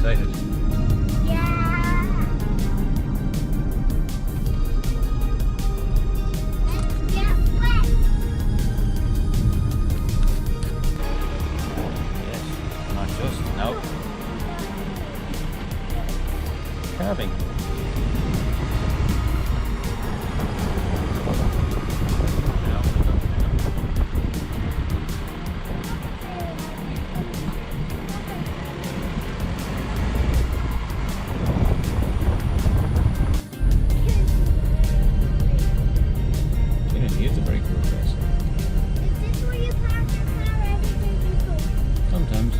excited? Yeah. Let's get wet. Yes, not just, no. Carving. Kinnity is a very cool dress. Is this where you park your car every day before? Sometimes.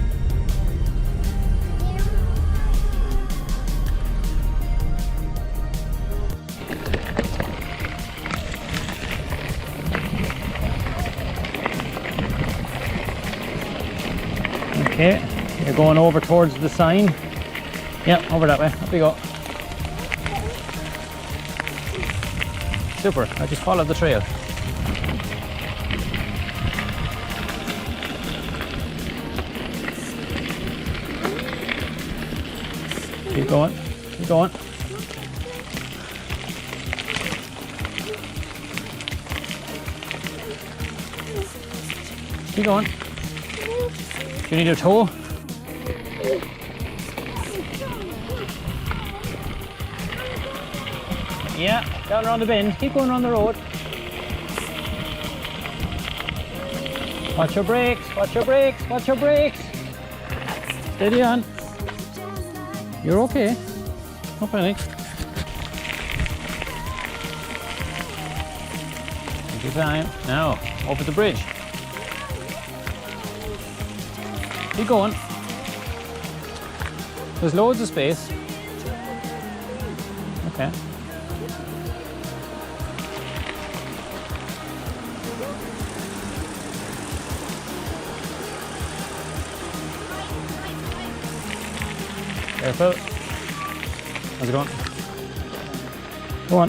Okay, you're going over towards the sign. Yeah, over that way. Up you go. Super. I just followed the trail. Keep going. Keep going. Keep going. Do you need a tow? Yeah, down around the bend. Keep going around the road. Watch your brakes, watch your brakes, watch your brakes. Steady on. You're okay. No panic. Take your time. Now, over the bridge. Keep going. There's loads of space. Okay. Careful. How's it going? Go on.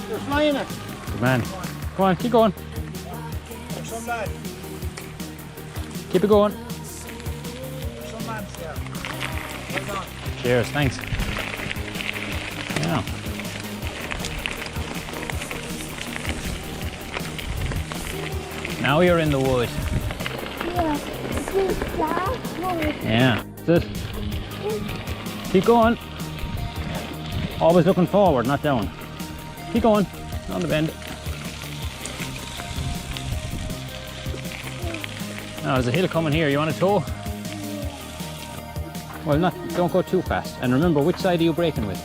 You're flying it. Good man. Come on, keep going. There's some lad. Keep it going. There's some lads there. Well done. Cheers, thanks. Yeah. Now you're in the wood. Yeah. This last one. Yeah. That's it. Keep going. Always looking forward, not down. Keep going. On the bend. Now there's a hill coming here. You want to tow? Well, don't go too fast. And remember, which side are you braking with?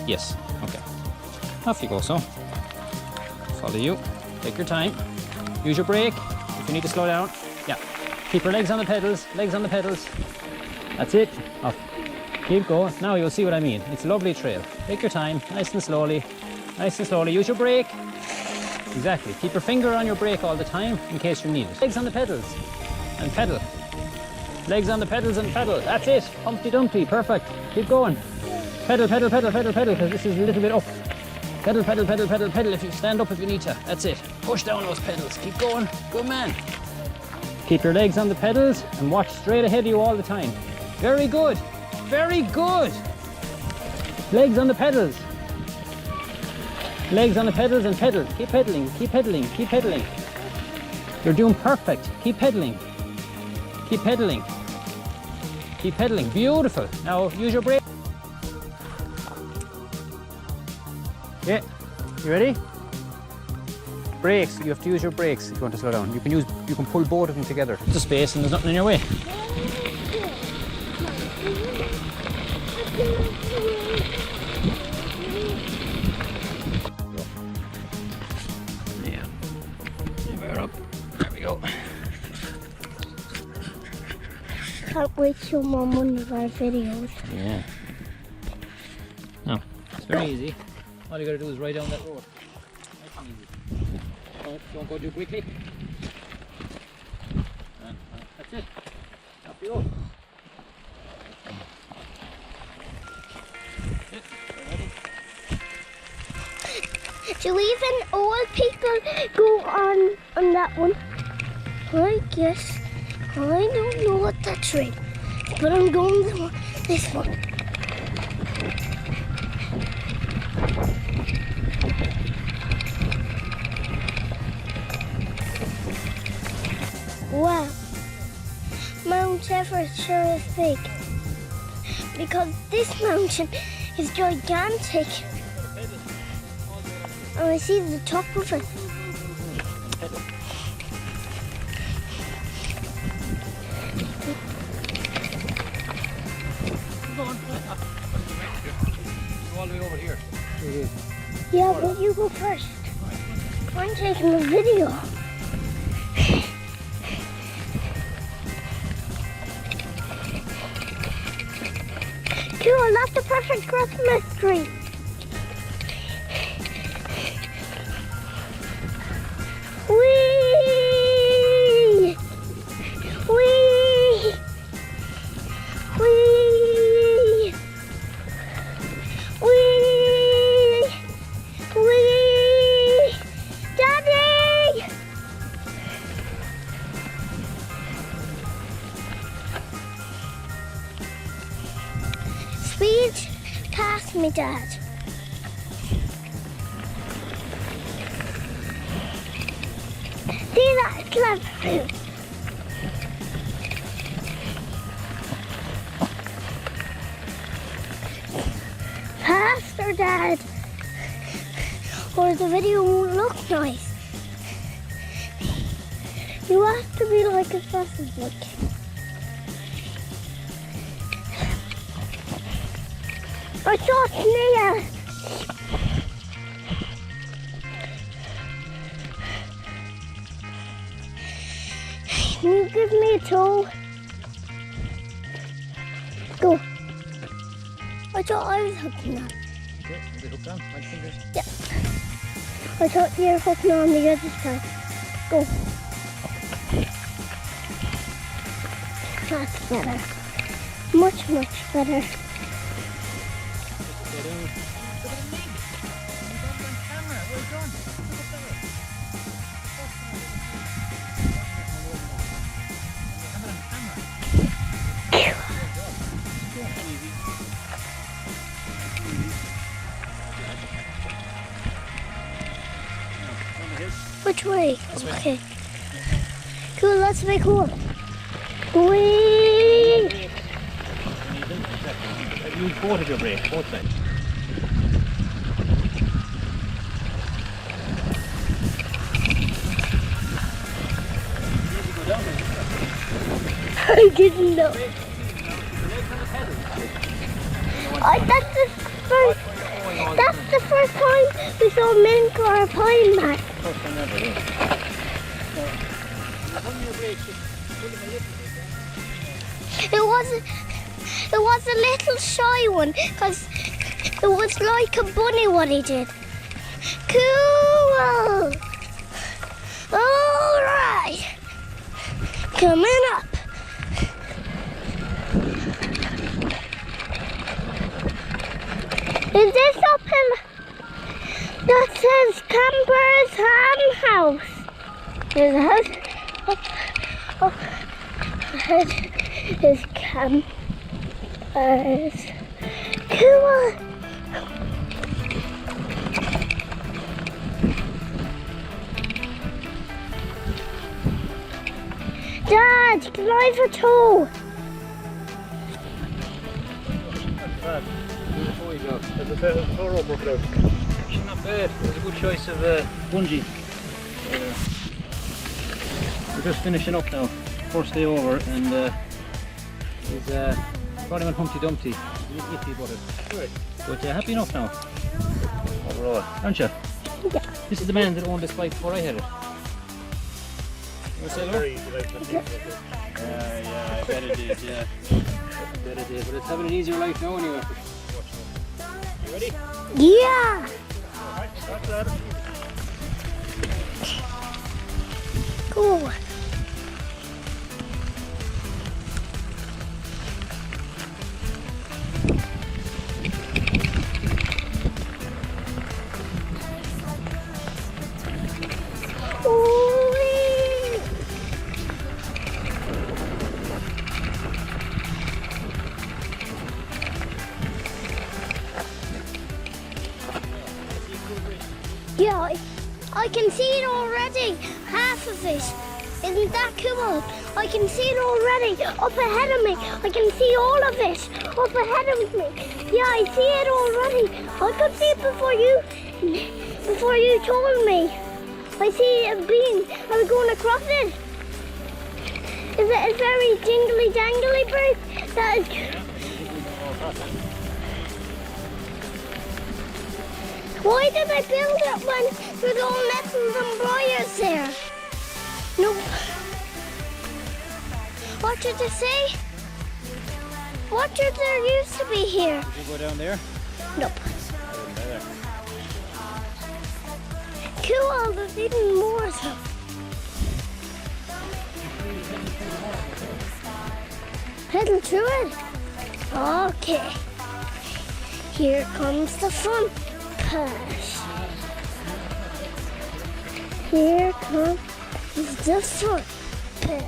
Yes. Okay. Off you go, so. Follow you. Take your time. Use your brake if you need to slow down. Yeah. Keep your legs on the pedals. Legs on the pedals. That's it. Off. Keep going. Now you'll see what I mean. It's a lovely trail. Take your time. Nice and slowly. Nice and slowly. Use your brake. Exactly. Keep your finger on your brake all the time in case you need it. Legs on the pedals. And pedal. Legs on the pedals and pedal. That's it. Humpty Dumpty. Perfect. Keep going. Pedal, pedal, pedal, pedal, pedal, because this is a little bit up. Pedal, pedal, pedal, pedal, pedal. If you stand up if you need to. That's it. Push down those pedals. Keep going. Good man. Keep your legs on the pedals and watch straight ahead of you all the time. Very good. Very good. Legs on the pedals. Legs on the pedals and pedal. Keep pedaling. Keep pedaling. Keep pedaling. You're doing perfect. Keep pedaling. Keep pedaling. Keep pedaling. Beautiful. Now use your brake. Okay. You ready? Brakes. You have to use your brakes if you want to slow down. You can pull both of them together. There's a space and there's nothing in your way. Yeah. We're up. There we go. Can't wait to show Mum one of our videos. Yeah. No, it's very easy. All you gotta do is ride down that road. Nice and easy. Don't go too quickly. That's it. Up you go. Do even old people go on that one? I guess I don't know what that's right. But I'm going to this one. Wow. Mount Everest sure is big. Because this mountain is gigantic. And I see the top of it. All the way over here. Yeah, but you go first. I'm taking a video. Cool, that's the perfect Christmas tree. Whee! Whee! Whee! Whee! Whee! Daddy! Speed past me, Dad. See that clever. Faster, Dad, or the video won't look nice. You have to be like as fast as Mink. I saw a snail. Can you give me a tool? Go. I thought I was hooking on. Okay, is it hooked on? My fingers? Yeah. I thought you were hooking on the other side. Go. That's better. Much, much better. Which way? Okay. Cool, let's make one. Whee! Use both of your brakes, both sides. I didn't know. That's the first time we saw Mink or a pinemartin. First time ever, yeah. It was a little shy one because it was like a bunny what he did. Cool. All right. Coming up. Is this uphill that says Camper's Ham House? There's a house up ahead is Camper's. Come on. Dad, can I have a tool? Before you go, there's a bit of tow rope over there. Actually not bad, it was a good choice of bungee. We're just finishing up now, first day over, and he's brought him on Humpty Dumpty. He's iffy about it. Right. But happy enough now, overall, aren't you? Yeah. This is the man that owned this bike before I had it. You want to say hello? Yeah, I bet it did, yeah. I bet it did, but it's having an easier life now anyway. You ready? Yeah. Alright, start that. Cool. I can see it already. Half of it. Isn't that cool? I can see it already. Up ahead of me. I can see all of it. Up ahead of me. Yeah, I see it already. I could see it before you told me. I see a beam. Are we going across it? Is it a very jingly jangly bird? That is. Why did I build it when there's all metals and wires there? Nope. What did it say? What did there used to be here? Did you go down there? Nope. There. Cool, there's even more stuff. Heading through it. Okay. Here comes the fun part. Here comes the fun part.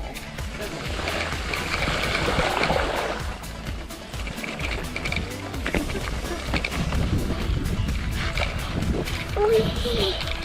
Wee.